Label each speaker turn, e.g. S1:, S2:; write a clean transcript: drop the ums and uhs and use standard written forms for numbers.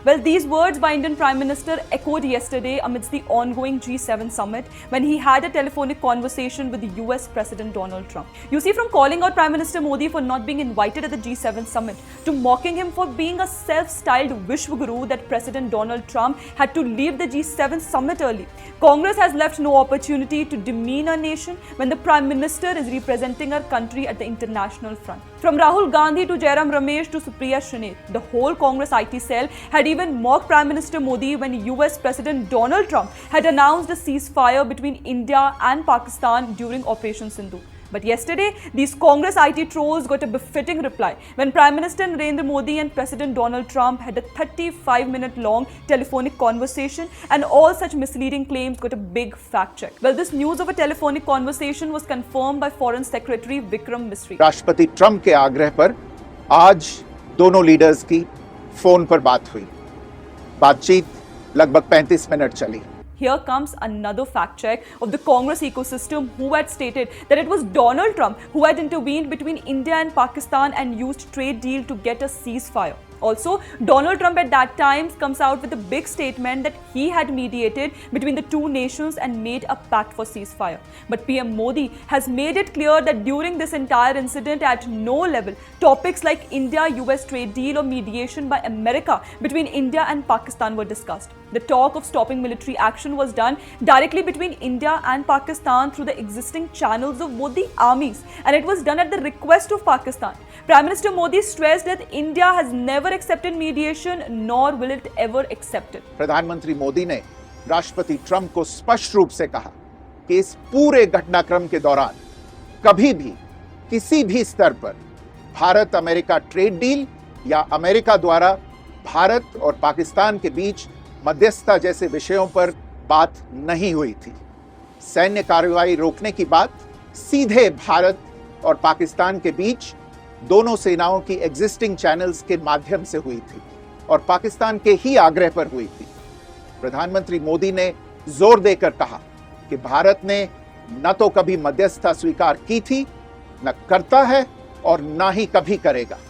S1: Well, these words by Indian Prime Minister echoed yesterday amidst the ongoing G7 summit when he had a telephonic conversation with the US President Donald Trump. You see, from calling out Prime Minister Modi for not being invited at the G7 summit to mocking him for being a self-styled Vishwaguru, that President Donald Trump had to leave the G7 summit early. Congress has left no opportunity to demean our nation when the Prime Minister is representing our country at the international front. From Rahul Gandhi to Jairam Ramesh to Supriya Shrinet, the whole Congress IT cell had even mocked Prime Minister Modi when US President Donald Trump had announced a ceasefire between India and Pakistan during Operation Sindhu. But yesterday, these Congress IT trolls got a befitting reply when Prime Minister Narendra Modi and President Donald Trump had a 35-minute long telephonic conversation, and all such misleading claims got a big fact check. Well, this news of a telephonic conversation was confirmed by Foreign Secretary Vikram Misri.
S2: राष्ट्रपति Trump के आग्रह पर आज दोनों leaders की phone पर बात हुई। बातचीत लगभग 35 मिनट चली।
S1: Here comes another fact check of the Congress ecosystem, who had stated that it was Donald Trump who had intervened between India and Pakistan and used trade deal to get a ceasefire. Also, Donald Trump at that time comes out with a big statement that he had mediated between the two nations and made a pact for ceasefire. But PM Modi has made it clear that during this entire incident, at no level, topics like India-US trade deal or mediation by America between India and Pakistan were discussed. The talk of stopping military action was done directly between India and Pakistan through the existing channels of both the armies, and it was done at the request of Pakistan. Prime Minister Modi stressed that India has never accepted mediation, nor will it ever accept it.
S2: प्रधानमंत्री मोदी ने राष्ट्रपति Trump को स्पष्ट रूप से कहा कि इस पूरे घटनाक्रम के दौरान कभी भी किसी भी स्तर पर भारत अमेरिका ट्रेड डील या अमेरिका द्वारा भारत और पाकिस्तान के बीच मध्यस्थता जैसे विषयों पर बात नहीं हुई थी। सैन्य कार्रवाई रोकने की बात सीधे भारत और पाकिस्तान के बीच दोनों सेनाओं की एग्जिस्टिंग चैनल्स के माध्यम से हुई थी और पाकिस्तान के ही आग्रह पर हुई थी। प्रधानमंत्री मोदी ने जोर देकर कहा कि भारत ने न तो कभी मध्यस्थता स्वीकार की थी, न करता है और न ही कभी करेगा।